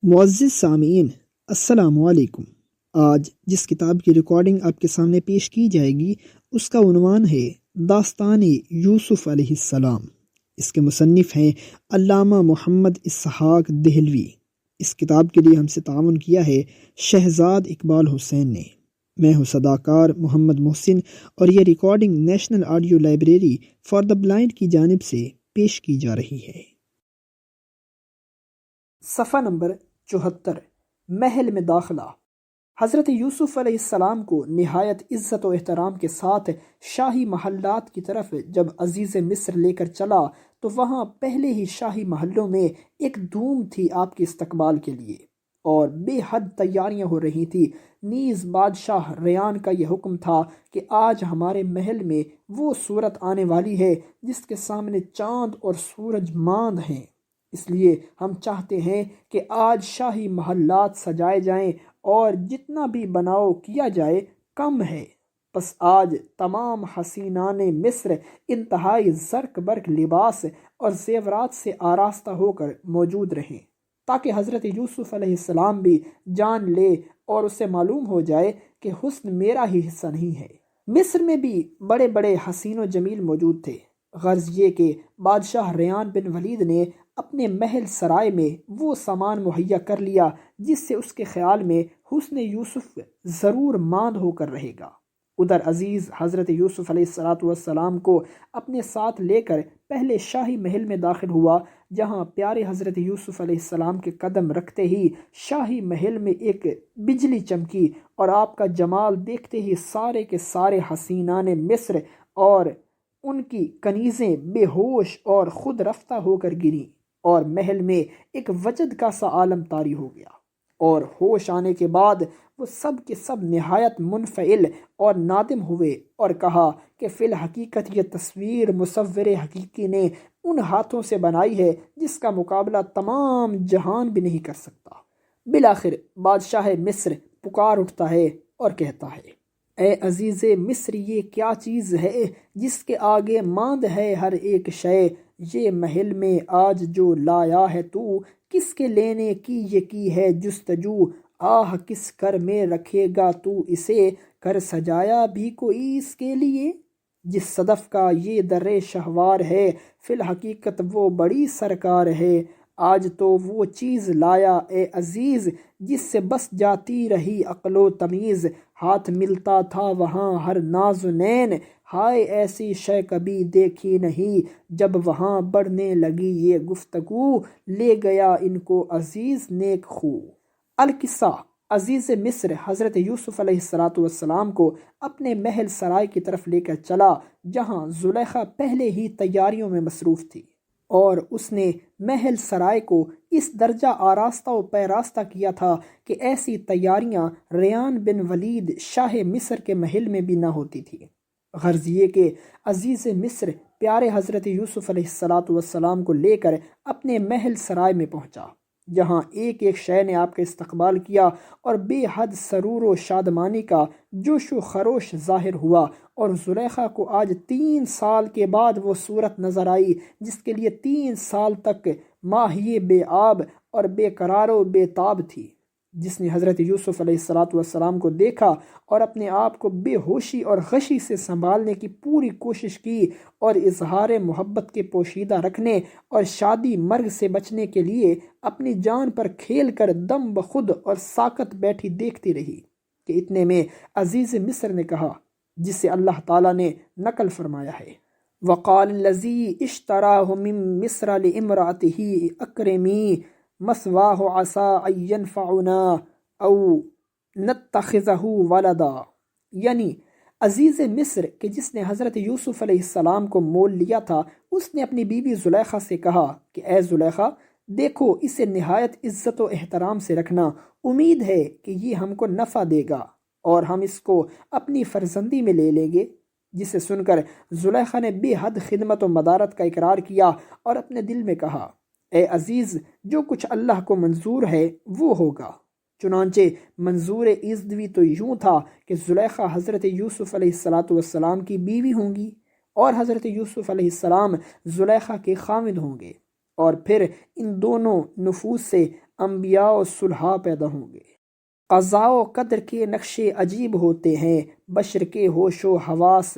معزز سامعین، السلام علیکم۔ آج جس کتاب کی ریکارڈنگ آپ کے سامنے پیش کی جائے گی اس کا عنوان ہے داستان یوسف علیہ السلام۔ اس کے مصنف ہیں علامہ محمد اسحاق دہلوی۔ اس کتاب کے لیے ہم سے تعاون کیا ہے شہزاد اقبال حسین نے۔ میں ہوں صداکار محمد محسن اور یہ recording national audio library for the blind کی جانب سے پیش کی جا رہی ہے۔ صفحہ نمبر 74، محل میں داخلہ۔ حضرت یوسف علیہ السلام کو نہایت عزت و احترام کے ساتھ شاہی محلات کی طرف جب عزیز مصر لے کر چلا تو وہاں پہلے ہی شاہی محلوں میں ایک دھوم تھی آپ کے استقبال کے لیے، اور بے حد تیاریاں ہو رہی تھی۔ نیز بادشاہ ریان کا یہ حکم تھا کہ آج ہمارے محل میں وہ صورت آنے والی ہے جس کے سامنے چاند اور سورج ماند ہیں، اس لیے ہم چاہتے ہیں کہ آج شاہی محلات سجائے جائیں اور جتنا بھی بناؤ کیا جائے کم ہے۔ پس آج تمام حسینان مصر انتہائی زرق برق لباس اور زیورات سے آراستہ ہو کر موجود رہیں، تاکہ حضرت یوسف علیہ السلام بھی جان لے اور اسے معلوم ہو جائے کہ حسن میرا ہی حصہ نہیں ہے۔ مصر میں بھی بڑے بڑے حسین و جمیل موجود تھے، غرض یہ کہ بادشاہ ریان بن ولید نے اپنے محل سرائے میں وہ سامان مہیا کر لیا جس سے اس کے خیال میں حسن یوسف ضرور ماند ہو کر رہے گا۔ ادھر عزیز حضرت یوسف علیہ السلام کو اپنے ساتھ لے کر پہلے شاہی محل میں داخل ہوا، جہاں پیارے حضرت یوسف علیہ السلام کے قدم رکھتے ہی شاہی محل میں ایک بجلی چمکی اور آپ کا جمال دیکھتے ہی سارے کے سارے حسینان مصر اور ان کی کنیزیں بے ہوش اور خود رفتہ ہو کر گریں، اور محل میں ایک وجد کا سا عالم طاری ہو گیا، اور ہوش آنے کے بعد وہ سب کے سب نہایت منفعل اور نادم ہوئے اور کہا کہ فی الحقیقت یہ تصویر مصور حقیقی نے ان ہاتھوں سے بنائی ہے جس کا مقابلہ تمام جہان بھی نہیں کر سکتا۔ بالآخر بادشاہ مصر پکار اٹھتا ہے اور کہتا ہے، اے عزیز مصر، یہ کیا چیز ہے جس کے آگے ماند ہے ہر ایک شے؟ یہ محل میں آج جو لایا ہے تو کس کے لینے کی ہے جستجو؟ آہ کس کر میں رکھے گا تو اسے، کر سجایا بھی کوئی اس کے لیے؟ جس صدف کا یہ در شہوار ہے فی الحقیقت وہ بڑی سرکار ہے۔ آج تو وہ چیز لایا اے عزیز جس سے بس جاتی رہی عقل و تمیز، ہاتھ ملتا تھا وہاں ہر ناز و نین، ہائے ایسی شے کبھی دیکھی نہیں۔ جب وہاں بڑھنے لگی یہ گفتگو، لے گیا ان کو عزیز نیک خو۔ القصہ، عزیز مصر حضرت یوسف علیہ السلام کو اپنے محل سرائے کی طرف لے کر چلا، جہاں زلیخا پہلے ہی تیاریوں میں مصروف تھی، اور اس نے محل سرائے کو اس درجہ آراستہ و پیراستہ کیا تھا کہ ایسی تیاریاں ریان بن ولید شاہ مصر کے محل میں بھی نہ ہوتی تھی۔ غرض یہ کہ عزیز مصر پیارے حضرت یوسف علیہ السلام کو لے کر اپنے محل سرائے میں پہنچا، جہاں ایک ایک شے نے آپ کا استقبال کیا اور بے حد سرور و شادمانی کا جوش و خروش ظاہر ہوا، اور زلیخا کو آج 3 سال کے بعد وہ صورت نظر آئی جس کے لیے 3 سال تک ماہی بے آب اور بے قرار و بے تاب تھی۔ جس نے حضرت یوسف علیہ السلام کو دیکھا اور اپنے آپ کو بے ہوشی اور غشی سے سنبھالنے کی پوری کوشش کی، اور اظہار محبت کے پوشیدہ رکھنے اور شادی مرگ سے بچنے کے لیے اپنی جان پر کھیل کر دم بخود اور ساکت بیٹھی دیکھتی رہی، کہ اتنے میں عزیز مصر نے کہا، جس سے اللہ تعالیٰ نے نقل فرمایا ہے، وقال الذی اشتراہ من مصر لامرأتہ اکرمی مثواہ عسیٰ ان ینفعنا او نتخذہ ولدا، یعنی عزیز مصر کہ جس نے حضرت یوسف علیہ السلام کو مول لیا تھا، اس نے اپنی بیوی زلیخا سے کہا کہ اے زلیخا، دیکھو اسے نہایت عزت و احترام سے رکھنا، امید ہے کہ یہ ہم کو نفع دے گا اور ہم اس کو اپنی فرزندی میں لے لیں گے۔ جسے سن کر زلیخا نے بے حد خدمت و مدارت کا اقرار کیا اور اپنے دل میں کہا، اے عزیز، جو کچھ اللہ کو منظور ہے وہ ہوگا۔ چنانچہ منظور ایزدوی تو یوں تھا کہ زلیخا حضرت یوسف علیہ السلام کی بیوی ہوں گی، اور حضرت یوسف علیہ السلام زلیخا کے خاوند ہوں گے، اور پھر ان دونوں نفوس سے انبیاء و صلحاء پیدا ہوں گے۔ قضاء و قدر کے نقشے عجیب ہوتے ہیں، بشر کے ہوش و حواس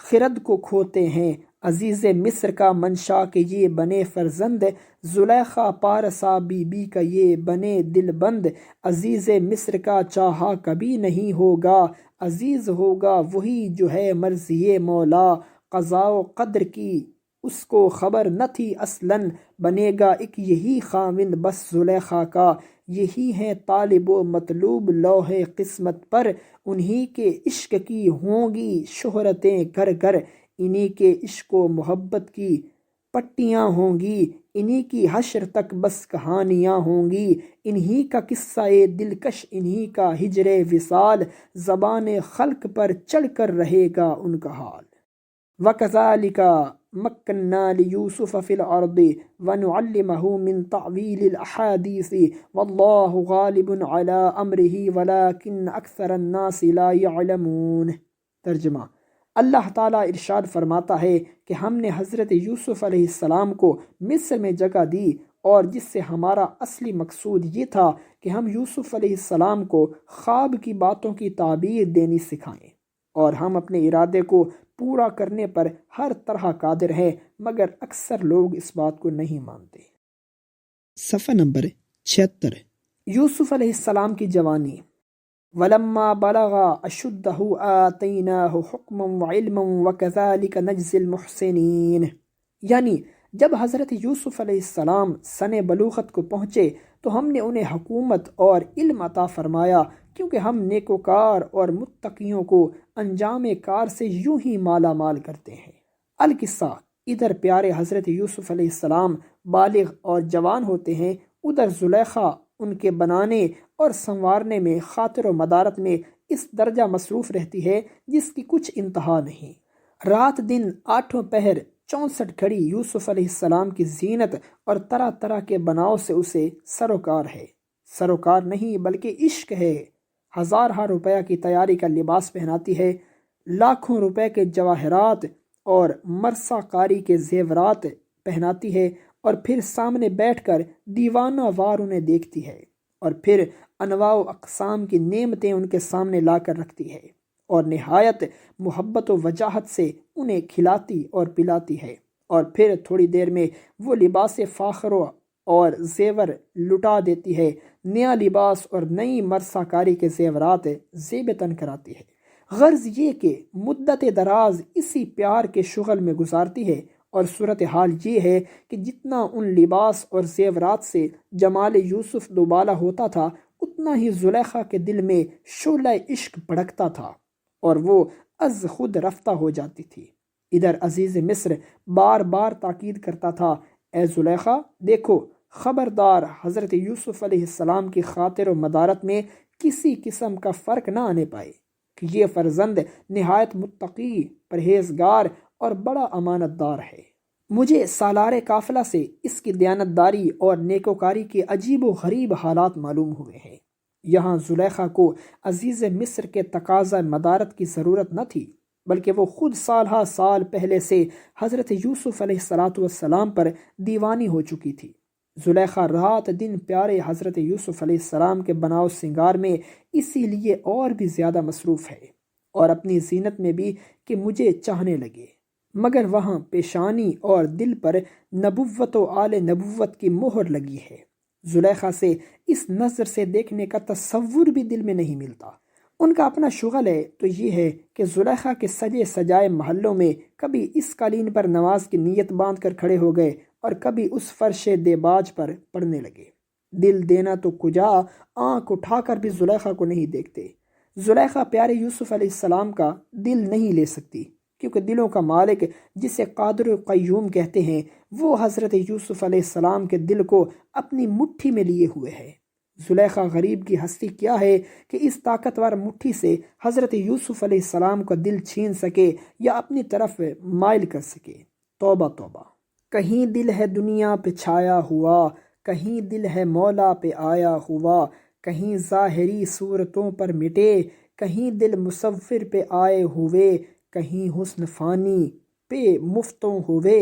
خرد کو کھوتے ہیں۔ عزیز مصر کا منشا کہ یہ بنے فرزند، زلیخا پارسا بی بی کا یہ بنے دل بند۔ عزیز مصر کا چاہا کبھی نہیں ہوگا، عزیز ہوگا وہی جو ہے مرضی مولا۔ قضاء و قدر کی اس کو خبر نہ تھی اصلاً، بنے گا ایک یہی خاوند بس زلیخا کا۔ یہی ہیں طالب و مطلوب لوح قسمت پر، انہی کے عشق کی ہوں گی شہرتیں گھر گھر۔ انہی کے عشق و محبت کی پٹیاں ہوں گی، انہی کی حشر تک بس کہانیاں ہوں گی۔ انہی کا قصہ دلکش، انہی کا ہجر وصال، زبان خلق پر چڑھ کر رہے گا ان کا حال۔ وَكَذَلِكَ مَكَّنَّا لِيُوسُفَ فِي الْأَرْضِ وَنُعَلِّمَهُ مِنْ تَعْوِيلِ الْأَحَادِيثِ وَاللَّهُ غَالِبٌ عَلَىٰ أَمْرِهِ وَلَٰكِنَّ أَكْثَرَ النَّاسِ لَا يَعْلَمُونَ۔ ترجمہ: اللہ تعالیٰ ارشاد فرماتا ہے کہ ہم نے حضرت یوسف علیہ السلام کو مصر میں جگہ دی، اور جس سے ہمارا اصلی مقصود یہ تھا کہ ہم یوسف علیہ السلام کو خواب کی باتوں کی تعبیر دینی سکھائیں، اور ہم اپنے ارادے کو پورا کرنے پر ہر طرح قادر ہیں، مگر اکثر لوگ اس بات کو نہیں مانتے۔ صفحہ نمبر 76۔ یوسف علیہ السلام کی جوانی۔ وَلَمَّا بَلَغَ أَشُدَّهُ آتَيْنَاهُ حُكْمًا وَعِلْمًا وَكَذَلِكَ نَجْزِي الْمُحْسِنِينَ، یعنی جب حضرت یوسف علیہ السلام سن بلوغت کو پہنچے تو ہم نے انہیں حکومت اور علم عطا فرمایا، کیونکہ ہم نیکوکار اور متقیوں کو انجام کار سے یوں ہی مالا مال کرتے ہیں۔ القصہ: ادھر پیارے حضرت یوسف علیہ السلام بالغ اور جوان ہوتے ہیں، ادھر زلیخا ان کے بنانے اور سنوارنے میں، خاطر و مدارت میں اس درجہ مصروف رہتی ہے جس کی کچھ انتہا نہیں۔ رات دن آٹھوں پہر 64 گھڑی یوسف علیہ السلام کی زینت اور طرح طرح کے بناؤ سے اسے سروکار ہے۔ سروکار نہیں بلکہ عشق ہے۔ ہزارہ روپیہ کی تیاری کا لباس پہناتی ہے، لاکھوں روپے کے جواہرات اور مرصع کاری کے زیورات پہناتی ہے، اور پھر سامنے بیٹھ کر دیوانہ وار انہیں دیکھتی ہے، اور پھر انواع و اقسام کی نعمتیں ان کے سامنے لا کر رکھتی ہے، اور نہایت محبت و وجاہت سے انہیں کھلاتی اور پلاتی ہے، اور پھر تھوڑی دیر میں وہ لباس فاخر اور زیور لٹا دیتی ہے، نیا لباس اور نئی مرصع کاری کے زیورات زیب تن کراتی ہے۔ غرض یہ کہ مدت دراز اسی پیار کے شغل میں گزارتی ہے، اور صورتحال یہ ہے کہ جتنا ان لباس اور زیورات سے جمال یوسف دوبالا ہوتا تھا، اتنا ہی زلیخا کے دل میں شعلہ عشق بھڑکتا تھا، اور وہ از خود رفتہ ہو جاتی تھی۔ ادھر عزیز مصر بار بار تاکید کرتا تھا، اے زلیخا دیکھو، خبردار حضرت یوسف علیہ السلام کی خاطر و مدارت میں کسی قسم کا فرق نہ آنے پائے، کہ یہ فرزند نہایت متقی، پرہیزگار اور بڑا امانت دار ہے۔ مجھے سالار قافلہ سے اس کی دیانتداری اور نیکوکاری کے عجیب و غریب حالات معلوم ہوئے ہیں۔ یہاں زلیخا کو عزیز مصر کے تقاضا مدارت کی ضرورت نہ تھی، بلکہ وہ خود سالہ سال پہلے سے حضرت یوسف علیہ السلام پر دیوانی ہو چکی تھی۔ زلیخا رات دن پیارے حضرت یوسف علیہ السلام کے بناؤ سنگار میں اسی لیے اور بھی زیادہ مصروف ہے، اور اپنی زینت میں بھی کہ مجھے چاہنے لگے، مگر وہاں پیشانی اور دل پر نبوت و آل نبوت کی مہر لگی ہے۔ زلیخا سے اس نظر سے دیکھنے کا تصور بھی دل میں نہیں ملتا۔ ان کا اپنا شغل ہے تو یہ ہے کہ زلیخا کے سجے سجائے محلوں میں کبھی اس قالین پر نماز کی نیت باندھ کر کھڑے ہو گئے، اور کبھی اس فرش دیباج پر پڑھنے لگے۔ دل دینا تو کجا، آنکھ اٹھا کر بھی زلیخا کو نہیں دیکھتے۔ زلیخا پیارے یوسف علیہ السلام کا دل نہیں لے سکتی، کیونکہ دلوں کا مالک جسے قادر و قیوم کہتے ہیں، وہ حضرت یوسف علیہ السلام کے دل کو اپنی مٹھی میں لیے ہوئے ہے۔ زلیخا غریب کی ہستی کیا ہے کہ اس طاقتور مٹھی سے حضرت یوسف علیہ السلام کا دل چھین سکے یا اپنی طرف مائل کر سکے۔ توبہ توبہ! کہیں دل ہے دنیا پہ چھایا ہوا، کہیں دل ہے مولا پہ آیا ہوا، کہیں ظاہری صورتوں پر مٹے، کہیں دل مصور پہ آئے ہوئے، کہیں حسن فانی پہ مفتوں ہوئے،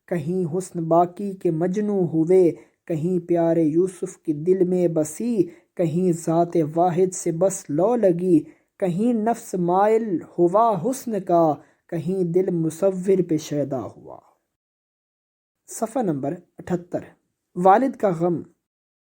کہیں حسن باقی کے مجنوں ہوئے، کہیں پیارے یوسف کی دل میں بسی، کہیں ذات واحد سے بس لو لگی، کہیں نفس مائل ہوا حسن کا، کہیں دل مصور پہ شیدا ہوا۔ صفحہ نمبر 78۔ والد کا غم۔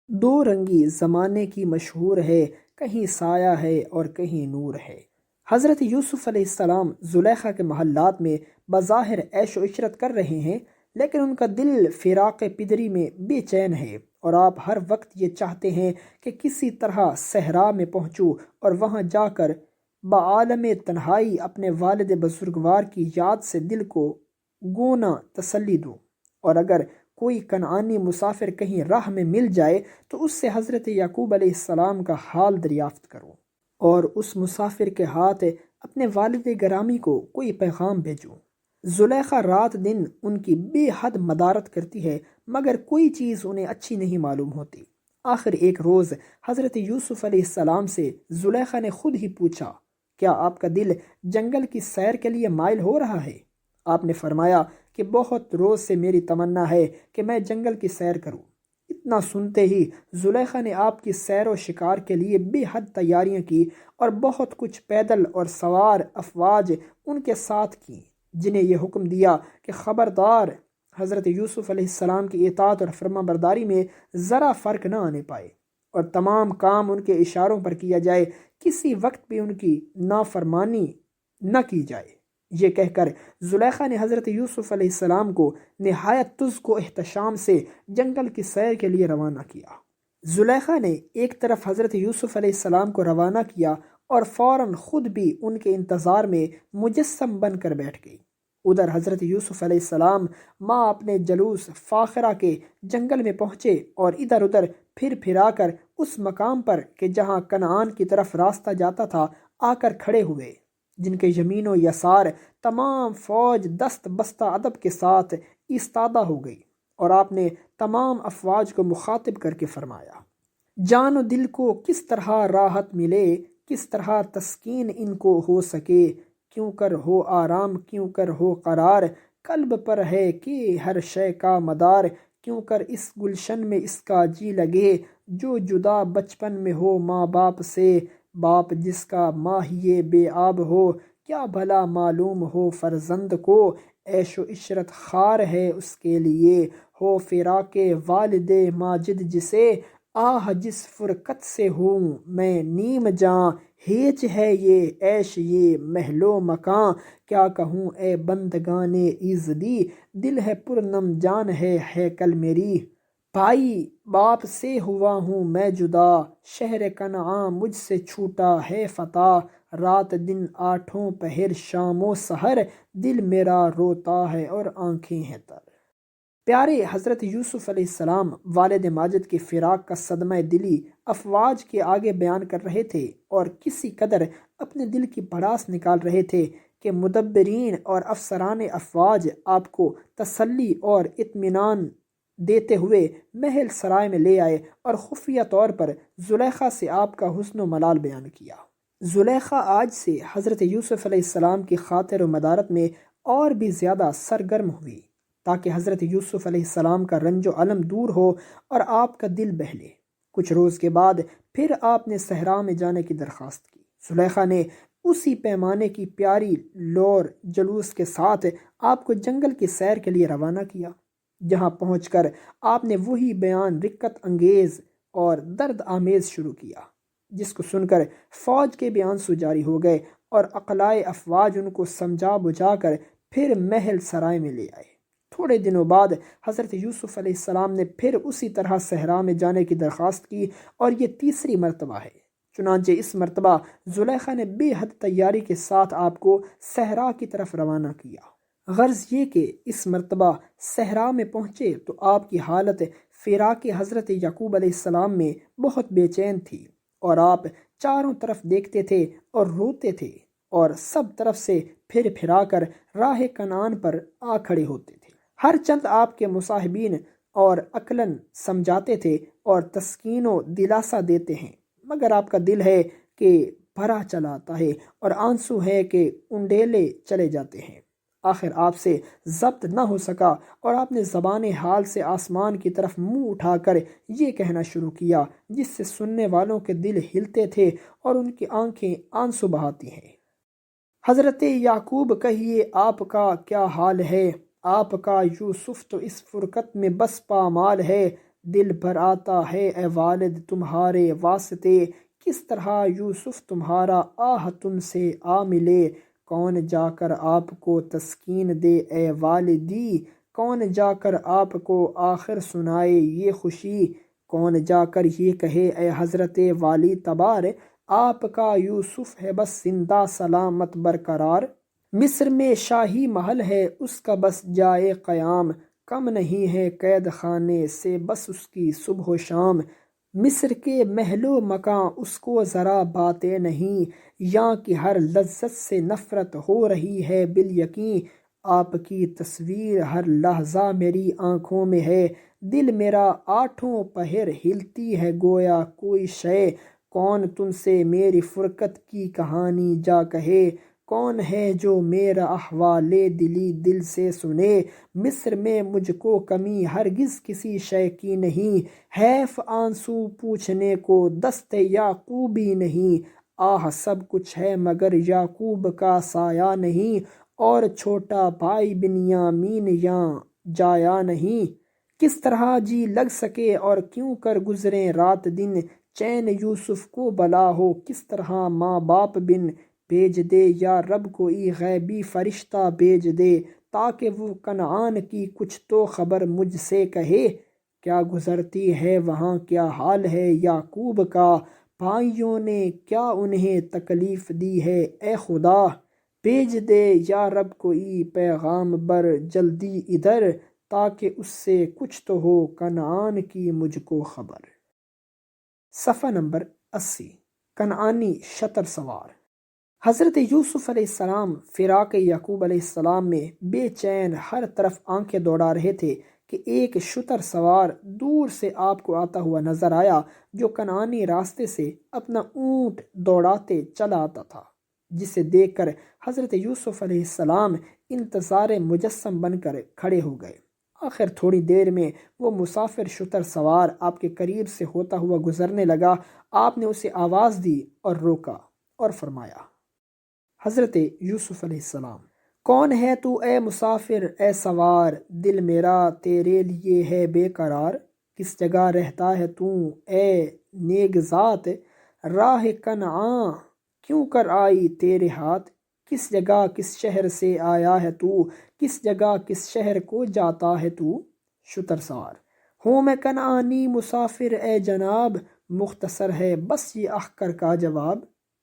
دو رنگی زمانے کی مشہور ہے، کہیں سایہ ہے اور کہیں نور ہے۔ حضرت یوسف علیہ السلام زلیخا کے محلات میں بظاہر عیش و عشرت کر رہے ہیں، لیکن ان کا دل فراق پدری میں بے چین ہے، اور آپ ہر وقت یہ چاہتے ہیں کہ کسی طرح صحرا میں پہنچوں اور وہاں جا کر بعالم تنہائی اپنے والد بزرگوار کی یاد سے دل کو گونا تسلی دوں، اور اگر کوئی کنعانی مسافر کہیں راہ میں مل جائے تو اس سے حضرت یعقوب علیہ السلام کا حال دریافت کروں، اور اس مسافر کے ہاتھ اپنے والد گرامی کو کوئی پیغام بھیجوں۔ زلیخا رات دن ان کی بے حد مدارت کرتی ہے، مگر کوئی چیز انہیں اچھی نہیں معلوم ہوتی۔ آخر ایک روز حضرت یوسف علیہ السلام سے زلیخا نے خود ہی پوچھا، کیا آپ کا دل جنگل کی سیر کے لیے مائل ہو رہا ہے؟ آپ نے فرمایا کہ بہت روز سے میری تمنا ہے کہ میں جنگل کی سیر کروں۔ اتنا سنتے ہی زلیخا نے آپ کی سیر و شکار کے لیے بے حد تیاریاں کی، اور بہت کچھ پیدل اور سوار افواج ان کے ساتھ کی، جنہیں یہ حکم دیا کہ خبردار حضرت یوسف علیہ السلام کی اطاعت اور فرما برداری میں ذرا فرق نہ آنے پائے، اور تمام کام ان کے اشاروں پر کیا جائے، کسی وقت بھی ان کی نافرمانی نہ کی جائے۔ یہ کہہ کر زلیخا نے حضرت یوسف علیہ السلام کو نہایت تزک و احتشام سے جنگل کی سیر کے لیے روانہ کیا۔ زلیخا نے ایک طرف حضرت یوسف علیہ السلام کو روانہ کیا اور فوراً خود بھی ان کے انتظار میں مجسم بن کر بیٹھ گئی۔ ادھر حضرت یوسف علیہ السلام ماں اپنے جلوس فاخرہ کے جنگل میں پہنچے، اور ادھر ادھر پھر پھرا کر اس مقام پر کہ جہاں کنعان کی طرف راستہ جاتا تھا آ کر کھڑے ہوئے، جن کے یمین و یسار تمام فوج دست بستہ ادب کے ساتھ ایستادہ ہو گئی، اور آپ نے تمام افواج کو مخاطب کر کے فرمایا، جان و دل کو کس طرح راحت ملے، کس طرح تسکین ان کو ہو سکے، کیوں کر ہو آرام، کیوں کر ہو قرار، قلب پر ہے کہ ہر شے کا مدار، کیوں کر اس گلشن میں اس کا جی لگے، جو جدا بچپن میں ہو ماں باپ سے، باپ جس کا ماہیے بے آب ہو، کیا بھلا معلوم ہو فرزند کو، عیش و عشرت خار ہے اس کے لیے، ہو فراق والد ماجد جسے، آہ جس فرقت سے ہوں میں نیم جاں، ہیچ ہے یہ عیش یہ محل و مکاں، کیا کہوں اے بندگان ایزدی، دل ہے پرنم جان ہے ہیکل میری، بھائی باپ سے ہوا ہوں میں جدا، شہر کنعاں مجھ سے چھوٹا ہے فتیٰ، رات دن آٹھوں پہر شام و سحر، دل میرا روتا ہے اور آنکھیں ہیں تر۔ پیارے حضرت یوسف علیہ السلام والد ماجد کے فراق کا صدمہ دلی افواج کے آگے بیان کر رہے تھے، اور کسی قدر اپنے دل کی بھڑاس نکال رہے تھے کہ مدبرین اور افسران افواج آپ کو تسلی اور اطمینان دیتے ہوئے محل سرائے میں لے آئے، اور خفیہ طور پر زلیخا سے آپ کا حسن و ملال بیان کیا۔ زلیخا آج سے حضرت یوسف علیہ السلام کی خاطر و مدارت میں اور بھی زیادہ سرگرم ہوئی، تاکہ حضرت یوسف علیہ السلام کا رنج و الم دور ہو اور آپ کا دل بہلے۔ کچھ روز کے بعد پھر آپ نے صحرا میں جانے کی درخواست کی۔ زلیخا نے اسی پیمانے کی پیاری لور جلوس کے ساتھ آپ کو جنگل کی سیر کے لیے روانہ کیا، جہاں پہنچ کر آپ نے وہی بیان رقت انگیز اور درد آمیز شروع کیا، جس کو سن کر فوج کے بھی آنسو جاری ہو گئے، اور اقلائے افواج ان کو سمجھا بجھا کر پھر محل سرائے میں لے آئے۔ تھوڑے دنوں بعد حضرت یوسف علیہ السلام نے پھر اسی طرح صحرا میں جانے کی درخواست کی، اور یہ تیسری مرتبہ ہے۔ چنانچہ اس مرتبہ زلیخا نے بے حد تیاری کے ساتھ آپ کو صحرا کی طرف روانہ کیا۔ غرض یہ کہ اس مرتبہ صحرا میں پہنچے تو آپ کی حالت فراق حضرت یعقوب علیہ السلام میں بہت بے چین تھی، اور آپ چاروں طرف دیکھتے تھے اور روتے تھے، اور سب طرف سے پھر پھرا کر راہ کنعان پر آ کھڑے ہوتے تھے۔ ہر چند آپ کے مصاحبین اور عقلاً سمجھاتے تھے اور تسکین و دلاسا دیتے ہیں، مگر آپ کا دل ہے کہ بھرا چلا آتا ہے، اور آنسو ہے کہ انڈیلے چلے جاتے ہیں۔ آخر آپ سے ضبط نہ ہو سکا اور آپ نے زبان حال سے آسمان کی طرف منہ اٹھا کر یہ کہنا شروع کیا جس سے سننے والوں کے دل ہلتے تھے اور ان کی آنکھیں آنسو بہاتی ہیں۔ حضرت یعقوب کہیے آپ کا کیا حال ہے؟ آپ کا یوسف تو اس فرقت میں بس پامال ہے۔ دل بھر آتا ہے اے والد تمہارے واسطے، کس طرح یوسف تمہارا آہ تم سے آ ملے۔ کون جا کر آپ کو تسکین دے اے والدی، کون جا کر آپ کو آخر سنائے یہ خوشی، کون جا کر یہ کہے اے حضرت والی تبار، آپ کا یوسف ہے بس زندہ سلامت برقرار۔ مصر میں شاہی محل ہے اس کا بس جائے قیام، کم نہیں ہے قید خانے سے بس اس کی صبح و شام۔ مصر کے محل و مکاں اس کو ذرا باتیں نہیں، یہاں کی ہر لذت سے نفرت ہو رہی ہے بالیقین۔ آپ کی تصویر ہر لحظہ میری آنکھوں میں ہے، دل میرا آٹھوں پہر ہلتی ہے گویا کوئی شے۔ کون تم سے میری فرقت کی کہانی جا کہے، کون ہے جو میرا احوال دلی دل سے سنے۔ مصر میں مجھ کو کمی ہرگز کسی شے کی نہیں، حیف آنسو پوچھنے کو دست یعقوبی نہیں۔ آہ سب کچھ ہے مگر یعقوب کا سایہ نہیں، اور چھوٹا بھائی بنیامین یہاں جایا نہیں۔ کس طرح جی لگ سکے اور کیوں کر گزریں رات دن، چین یوسف کو بلا ہو کس طرح ماں باپ بن۔ بھیج دے یا رب کوئی غیبی فرشتہ بھیج دے، تاکہ وہ کنعان کی کچھ تو خبر مجھ سے کہے۔ کیا گزرتی ہے وہاں کیا حال ہے یعقوب کا، بھائیوں نے کیا انہیں تکلیف دی ہے اے خدا۔ بھیج دے یا رب کوئی پیغام بر جلدی ادھر، تاکہ اس سے کچھ تو ہو کنعان کی مجھ کو خبر۔ صفحہ نمبر 80۔ کنعانی شتر سوار۔ حضرت یوسف علیہ السلام فراق یعقوب علیہ السلام میں بے چین ہر طرف آنکھیں دوڑا رہے تھے کہ ایک شتر سوار دور سے آپ کو آتا ہوا نظر آیا جو کنعانی راستے سے اپنا اونٹ دوڑاتے چلا آتا تھا، جسے دیکھ کر حضرت یوسف علیہ السلام انتظار مجسم بن کر کھڑے ہو گئے۔ آخر تھوڑی دیر میں وہ مسافر شتر سوار آپ کے قریب سے ہوتا ہوا گزرنے لگا۔ آپ نے اسے آواز دی اور روکا اور فرمایا، حضرت یوسف علیہ السلام، کون ہے تو اے مسافر اے سوار، دل میرا تیرے لیے ہے بے قرار۔ کس جگہ رہتا ہے تو اے نیک ذات، راہ کنعاں کیوں کر آئی تیرے ہاتھ۔ کس جگہ کس شہر سے آیا ہے تو، کس جگہ کس شہر کو جاتا ہے تو۔ شتر سوار، ہوں میں کنعانی مسافر اے جناب، مختصر ہے بس یہ اخکر کا جواب۔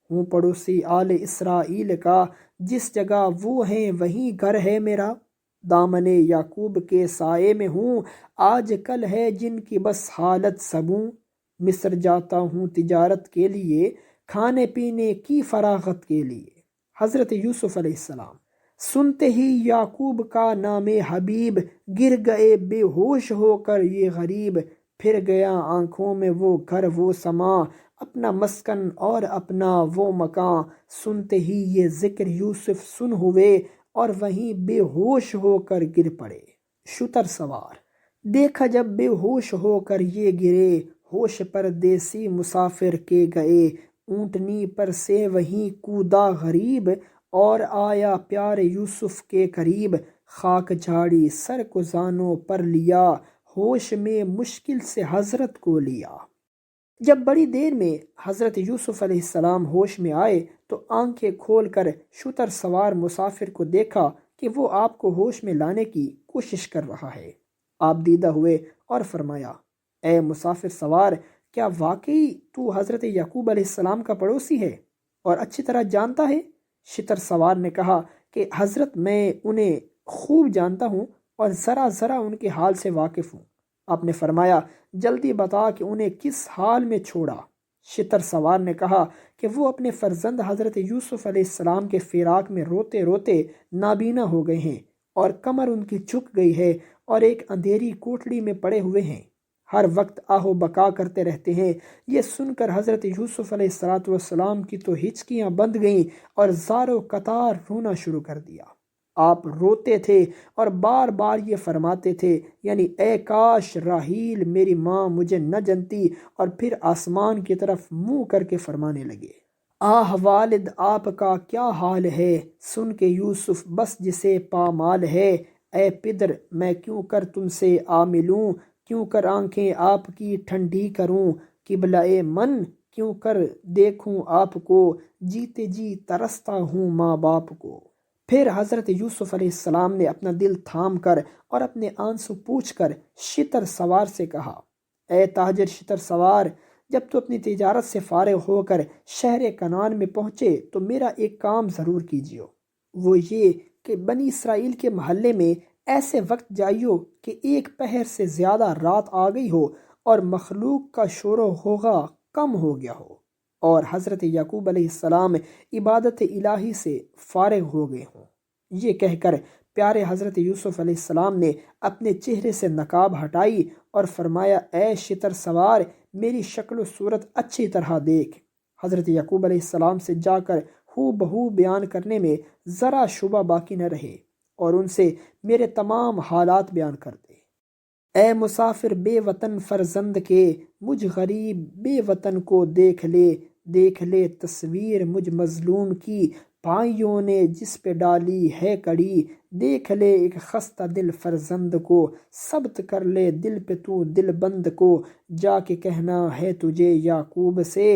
ہوں پڑوسی آل اسرائیل کا، جس جگہ وہ ہیں وہیں گھر ہے میرا۔ دامن یعقوب کے سائے میں ہوں، آج کل ہے جن کی بس حالت سبوں۔ مصر جاتا ہوں تجارت کے لیے، کھانے پینے کی فراغت کے لیے۔ حضرت یوسف علیہ السلام، سنتے ہی یعقوب کا نام حبیب، گر گئے بے ہوش ہو کر یہ غریب۔ پھر گیا آنکھوں میں وہ گھر وہ سماں، اپنا مسکن اور اپنا وہ مکان۔ سنتے ہی یہ ذکر یوسف سن ہوئے، اور وہیں بے ہوش ہو کر گر پڑے۔ شتر سوار، دیکھا جب بے ہوش ہو کر یہ گرے، ہوش پردیسی مسافر کے گئے۔ اونٹنی پر سے وہیں کودا غریب، اور آیا پیارے یوسف کے قریب۔ خاک جھاڑی سر کو زانوں پر لیا، ہوش میں مشکل سے حضرت کو لیا۔ جب بڑی دیر میں حضرت یوسف علیہ السلام ہوش میں آئے تو آنکھیں کھول کر شتر سوار مسافر کو دیکھا کہ وہ آپ کو ہوش میں لانے کی کوشش کر رہا ہے۔ آپ دیدہ ہوئے اور فرمایا، اے مسافر سوار، کیا واقعی تو حضرت یعقوب علیہ السلام کا پڑوسی ہے اور اچھی طرح جانتا ہے؟ شتر سوار نے کہا کہ حضرت میں انہیں خوب جانتا ہوں اور ذرا ذرا ان کے حال سے واقف ہوں۔ آپ نے فرمایا، جلدی بتا کہ انہیں کس حال میں چھوڑا۔ شتر سوار نے کہا کہ وہ اپنے فرزند حضرت یوسف علیہ السلام کے فراق میں روتے روتے نابینا ہو گئے ہیں، اور کمر ان کی جھک گئی ہے، اور ایک اندھیری کوٹڑی میں پڑے ہوئے ہیں، ہر وقت آہ و بکا کرتے رہتے ہیں۔ یہ سن کر حضرت یوسف علیہ السلام کی تو ہچکیاں بندھ گئیں اور زار و قطار رونا شروع کر دیا۔ آپ روتے تھے اور بار بار یہ فرماتے تھے، یعنی اے کاش راحیل میری ماں مجھے نہ جنتی، اور پھر آسمان کی طرف منہ کر کے فرمانے لگے، آہ والد آپ کا کیا حال ہے، سن کے یوسف بس جسے پامال ہے، اے پدر میں کیوں کر تم سے آ ملوں، کیوں کر آنکھیں آپ کی ٹھنڈی کروں، قبلہ من کیوں کر دیکھوں آپ کو، جیتے جی ترستا ہوں ماں باپ کو۔ پھر حضرت یوسف علیہ السلام نے اپنا دل تھام کر اور اپنے آنسو پوچھ کر شتر سوار سے کہا، اے تاجر شتر سوار، جب تو اپنی تجارت سے فارغ ہو کر شہر کنعان میں پہنچے تو میرا ایک کام ضرور کیجیو، وہ یہ کہ بنی اسرائیل کے محلے میں ایسے وقت جائیو کہ ایک پہر سے زیادہ رات آ گئی ہو اور مخلوق کا شور و غوغا کم ہو گیا ہو، اور حضرت یعقوب علیہ السلام عبادت الہی سے فارغ ہو گئے ہوں۔ یہ کہہ کر پیارے حضرت یوسف علیہ السلام نے اپنے چہرے سے نقاب ہٹائی اور فرمایا، اے شتر سوار میری شکل و صورت اچھی طرح دیکھ۔ حضرت یعقوب علیہ السلام سے جا کر ہو بہو بیان کرنے میں ذرا شبہ باقی نہ رہے اور ان سے میرے تمام حالات بیان کر دے۔ اے مسافر بے وطن فرزند کے، مجھ غریب بے وطن کو دیکھ لے تصویر مجھ مظلوم کی، بھائیوں نے جس پہ ڈالی ہے کڑی، دیکھ لے ایک خستہ دل فرزند کو، ثبت کر لے دل پہ تو دل بند کو، جا کے کہنا ہے تجھے یعقوب سے،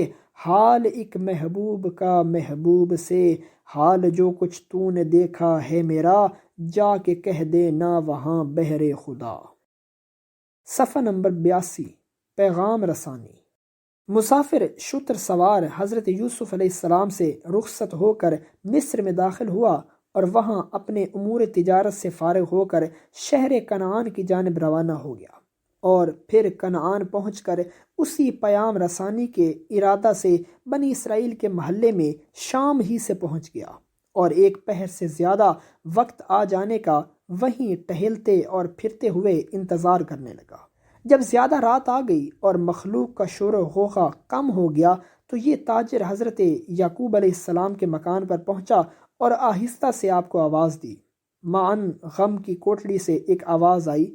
حال ایک محبوب کا محبوب سے، حال جو کچھ تو نے دیکھا ہے میرا، جا کے کہہ دے نا وہاں بہر خدا۔ صفحہ نمبر 82، پیغام رسانی۔ مسافر شتر سوار حضرت یوسف علیہ السلام سے رخصت ہو کر مصر میں داخل ہوا اور وہاں اپنے امور تجارت سے فارغ ہو کر شہر کنعان کی جانب روانہ ہو گیا، اور پھر کنعان پہنچ کر اسی پیام رسانی کے ارادہ سے بنی اسرائیل کے محلے میں شام ہی سے پہنچ گیا، اور ایک پہر سے زیادہ وقت آ جانے کا وہیں ٹہلتے اور پھرتے ہوئے انتظار کرنے لگا۔ جب زیادہ رات آ گئی اور مخلوق کا شور و غوغا کم ہو گیا تو یہ تاجر حضرت یعقوب علیہ السلام کے مکان پر پہنچا اور آہستہ سے آپ کو آواز دی۔ معاً غم کی کوٹڑی سے ایک آواز آئی،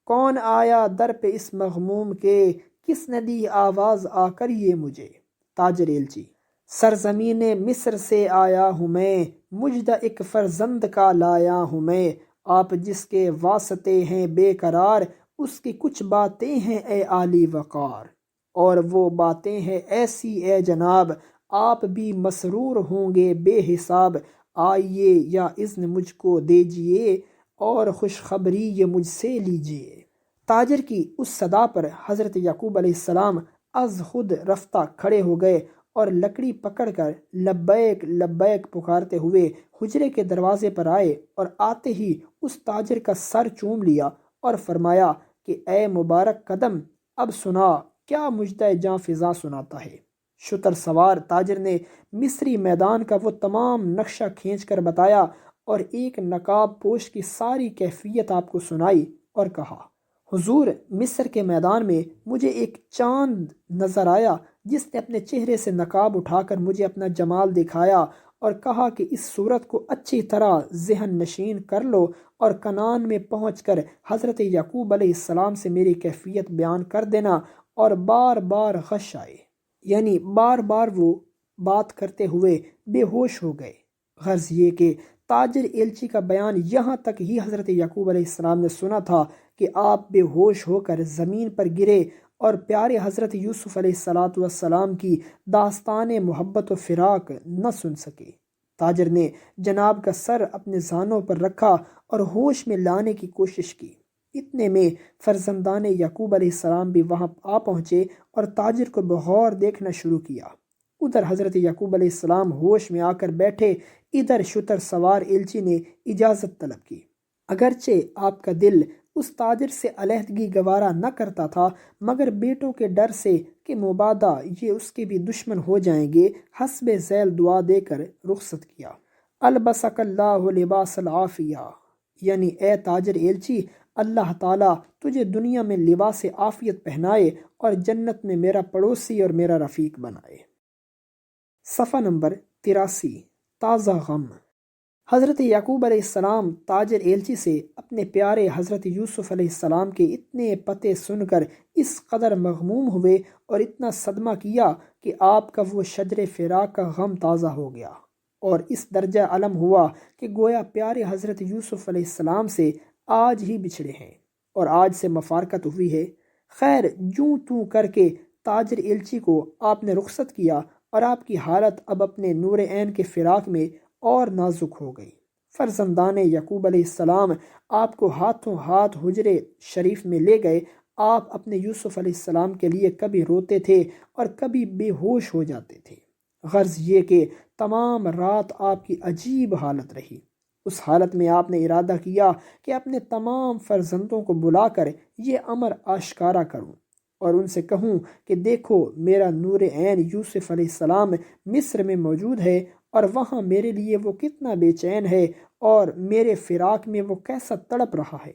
کون آیا در پہ اس مغموم کے، کس نے دی آواز آ کر یہ مجھے؟ تاجر ایلچی، سرزمین مصر سے آیا ہوں میں، مجدہ ایک فرزند کا لایا ہوں میں، آپ جس کے واسطے ہیں بے قرار، اس کی کچھ باتیں ہیں اے عالی وقار، اور وہ باتیں ہیں ایسی اے جناب، آپ بھی مسرور ہوں گے بے حساب، آئیے یا اذن مجھ کو دیجیے، اور خوشخبری یہ مجھ سے لیجیے۔ تاجر کی اس صدا پر حضرت یعقوب علیہ السلام از خود رفتہ کھڑے ہو گئے اور لکڑی پکڑ کر لبیک لبیک پکارتے ہوئے حجرے کے دروازے پر آئے، اور آتے ہی اس تاجر کا سر چوم لیا اور فرمایا کہ اے مبارک قدم، اب سنا کیا مجدہ جاں فضا سناتا ہے۔ شتر سوار تاجر نے مصری میدان کا وہ تمام نقشہ کھینچ کر بتایا اور ایک نقاب پوش کی ساری کیفیت آپ کو سنائی اور کہا، حضور مصر کے میدان میں مجھے ایک چاند نظر آیا جس نے اپنے چہرے سے نقاب اٹھا کر مجھے اپنا جمال دکھایا اور کہا کہ اس صورت کو اچھی طرح ذہن نشین کر لو اور کنعان میں پہنچ کر حضرت یعقوب علیہ السلام سے میری کیفیت بیان کر دینا، اور بار بار غش آئے، یعنی بار بار وہ بات کرتے ہوئے بے ہوش ہو گئے۔ غرض یہ کہ تاجر ایلچی کا بیان یہاں تک ہی حضرت یعقوب علیہ السلام نے سنا تھا کہ آپ بے ہوش ہو کر زمین پر گرے اور پیارے حضرت یوسف علیہ السلام کی داستان محبت و فراق نہ سن سکے۔ تاجر نے جناب کا سر اپنے زانوں پر رکھا اور ہوش میں لانے کی کوشش کی۔ اتنے میں فرزندان یعقوب علیہ السلام بھی وہاں آ پہنچے اور تاجر کو بغور دیکھنا شروع کیا۔ ادھر حضرت یعقوب علیہ السلام ہوش میں آ کر بیٹھے، ادھر شتر سوار ایلچی نے اجازت طلب کی۔ اگرچہ آپ کا دل اس تاجر سے علیحدگی گوارا نہ کرتا تھا، مگر بیٹوں کے ڈر سے کہ مبادا یہ اس کے بھی دشمن ہو جائیں گے، حسب ذیل دعا دے کر رخصت کیا۔ البسک اللہ لباس العافیہ، یعنی اے تاجر ایلچی، اللہ تعالیٰ تجھے دنیا میں لباس عافیت پہنائے اور جنت میں میرا پڑوسی اور میرا رفیق بنائے۔ صفحہ نمبر 83، تازہ غم۔ حضرت یعقوب علیہ السلام تاجر ایلچی سے اپنے پیارے حضرت یوسف علیہ السلام کے اتنے پتے سن کر اس قدر مغموم ہوئے اور اتنا صدمہ کیا کہ آپ کا وہ شجر فراق کا غم تازہ ہو گیا، اور اس درجہ علم ہوا کہ گویا پیارے حضرت یوسف علیہ السلام سے آج ہی بچھڑے ہیں اور آج سے مفارقت ہوئی ہے۔ خیر جوں توں کر کے تاجر ایلچی کو آپ نے رخصت کیا، اور آپ کی حالت اب اپنے نور عین کے فراق میں اور نازک ہو گئی۔ فرزندان یعقوب علیہ السلام آپ کو ہاتھوں ہاتھ حجرے شریف میں لے گئے۔ آپ اپنے یوسف علیہ السلام کے لیے کبھی روتے تھے اور کبھی بے ہوش ہو جاتے تھے۔ غرض یہ کہ تمام رات آپ کی عجیب حالت رہی۔ اس حالت میں آپ نے ارادہ کیا کہ اپنے تمام فرزندوں کو بلا کر یہ امر آشکارا کروں اور ان سے کہوں کہ دیکھو، میرا نور عین یوسف علیہ السلام مصر میں موجود ہے، اور وہاں میرے لیے وہ کتنا بے چین ہے اور میرے فراق میں وہ کیسا تڑپ رہا ہے۔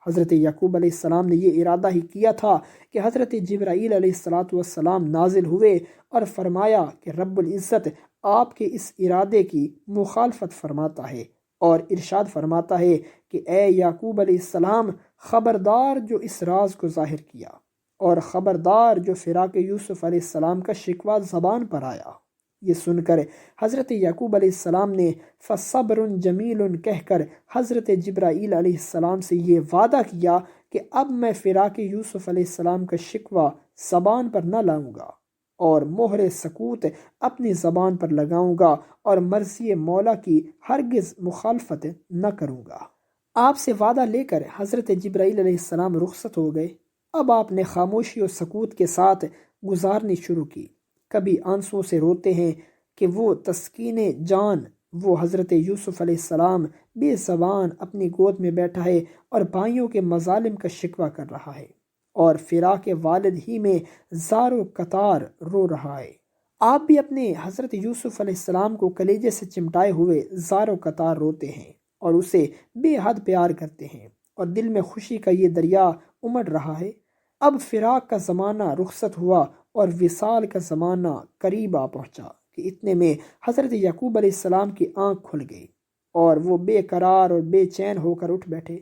حضرت یعقوب علیہ السلام نے یہ ارادہ ہی کیا تھا کہ حضرت جبرائیل علیہ السلام نازل ہوئے اور فرمایا کہ رب العزت آپ کے اس ارادے کی مخالفت فرماتا ہے اور ارشاد فرماتا ہے کہ اے یعقوب علیہ السلام، خبردار جو اس راز کو ظاہر کیا، اور خبردار جو فراق یوسف علیہ السلام کا شکوہ زبان پر آیا۔ یہ سن کر حضرت یعقوب علیہ السلام نے فصبر جمیل کہہ کر حضرت جبرائیل علیہ السلام سے یہ وعدہ کیا کہ اب میں فراق یوسف علیہ السلام کا شکوہ زبان پر نہ لاؤں گا، اور مہر سکوت اپنی زبان پر لگاؤں گا، اور مرضی مولا کی ہرگز مخالفت نہ کروں گا۔ آپ سے وعدہ لے کر حضرت جبرائیل علیہ السلام رخصت ہو گئے۔ اب آپ نے خاموشی و سکوت کے ساتھ گزارنی شروع کی۔ کبھی آنسوں سے روتے ہیں کہ وہ تسکین جان، وہ حضرت یوسف علیہ السلام بے زبان اپنی گود میں بیٹھا ہے اور بھائیوں کے مظالم کا شکوہ کر رہا ہے، اور فراق والد ہی میں زار و قطار رو رہا ہے۔ آپ بھی اپنے حضرت یوسف علیہ السلام کو کلیجے سے چمٹائے ہوئے زار و قطار روتے ہیں اور اسے بے حد پیار کرتے ہیں، اور دل میں خوشی کا یہ دریا امڑ رہا ہے۔ اب فراق کا زمانہ رخصت ہوا اور وصال کا زمانہ قریب آ پہنچا کہ اتنے میں حضرت یعقوب علیہ السلام کی آنکھ کھل گئی اور وہ بے قرار اور بے چین ہو کر اٹھ بیٹھے۔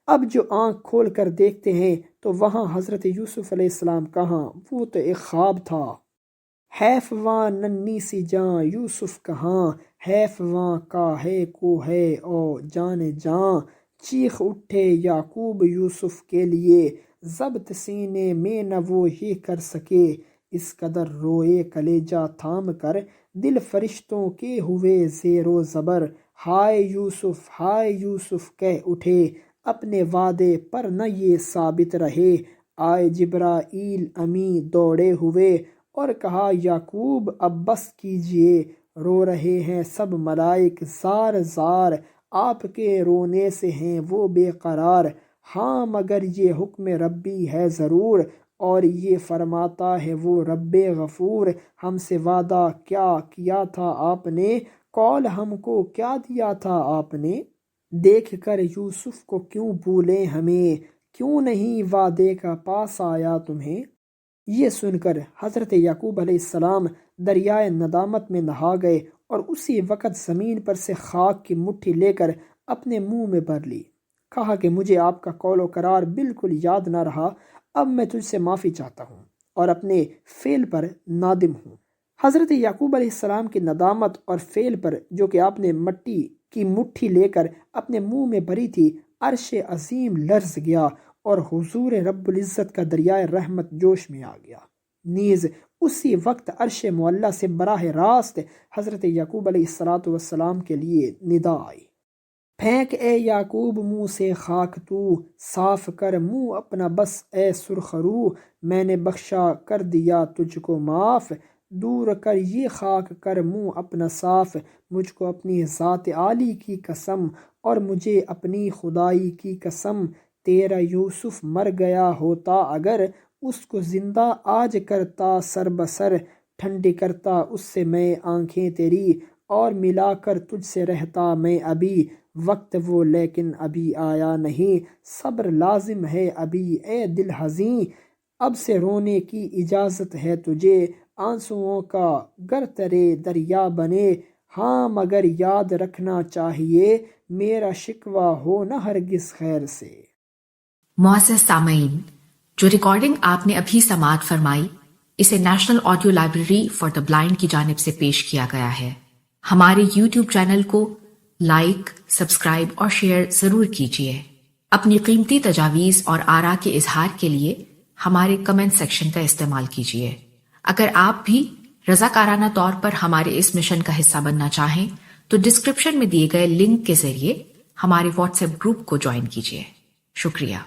اب جو آنکھ کھول کر دیکھتے ہیں تو وہاں حضرت یوسف علیہ السلام کہاں، وہ تو ایک خواب تھا۔ حیف واں ننھی سی جاں یوسف کہاں، حیف واں کا ہے کو ہے او جان جاں، چیخ اٹھے یعقوب یوسف کے لیے، ضبط سینے میں نہ وہ ہی کر سکے، اس قدر روئے کلیجہ تھام کر، دل فرشتوں کے ہوئے زیر و زبر، ہائے یوسف کہہ اٹھے، اپنے وعدے پر نہ یہ ثابت رہے، آئے جبرائیل امی دوڑے ہوئے اور کہا یعقوب اب بس کیجئے، رو رہے ہیں سب ملائک زار زار، آپ کے رونے سے ہیں وہ بے قرار، ہاں مگر یہ حکم ربی ہے ضرور، اور یہ فرماتا ہے وہ رب غفور، ہم سے وعدہ کیا کیا تھا آپ نے، قول ہم کو کیا دیا تھا آپ نے، دیکھ کر یوسف کو کیوں بھولیں ہمیں، کیوں نہیں وعدے کا پاس آیا تمہیں۔ یہ سن کر حضرت یعقوب علیہ السلام دریائے ندامت میں نہا گئے اور اسی وقت زمین پر سے خاک کی مٹھی لے کر اپنے منہ میں بھر لی۔ کہا کہ مجھے آپ کا قول و قرار بالکل یاد نہ رہا، اب میں تجھ سے معافی چاہتا ہوں اور اپنے فعل پر نادم ہوں۔ حضرت یعقوب علیہ السلام کی ندامت اور فعل پر، جو کہ آپ نے مٹی کی مٹھی لے کر اپنے منہ میں بھری تھی، عرش عظیم لرز گیا اور حضور رب العزت کا دریائے رحمت جوش میں آ گیا۔ نیز اسی وقت عرش معلیٰ سے براہ راست حضرت یعقوب علیہ السلام کے لیے ندا آئی، پھینک اے یعقوب منہ سے خاک تو، صاف کر منہ اپنا بس اے سرخرو، میں نے بخشا کر دیا تجھ کو معاف، دور کر یہ خاک کر منہ اپنا صاف، مجھ کو اپنی ذات عالی کی قسم اور مجھے اپنی خدائی کی قسم، تیرا یوسف مر گیا ہوتا اگر، اس کو زندہ آج کرتا سر بسر، ٹھنڈی کرتا اس سے میں آنکھیں تیری، اور ملا کر تجھ سے رہتا میں ابھی، وقت وہ لیکن ابھی آیا نہیں، صبر لازم ہے ابھی اے دل حزیں، اب سے رونے کی اجازت ہے تجھے، آنسوؤں کا گر ترے دریا بنے، ہاں مگر یاد رکھنا چاہیے میرا شکوہ ہو نہ ہرگز خیر سے۔ معزز سامعین، جو ریکارڈنگ آپ نے ابھی سماعت فرمائی اسے national audio library for the blind کی جانب سے پیش کیا گیا ہے۔ ہمارے یوٹیوب چینل کو لائک، سبسکرائب اور شیئر ضرور کیجیے۔ اپنی قیمتی تجاویز اور آراء کے اظہار کے لیے ہمارے کمنٹ سیکشن کا استعمال کیجیے۔ اگر آپ بھی رضاکارانہ طور پر ہمارے اس مشن کا حصہ بننا چاہیں تو ڈسکرپشن میں دیے گئے لنک کے ذریعے ہمارے واٹس ایپ گروپ کو جوائن کیجیے۔ شکریہ۔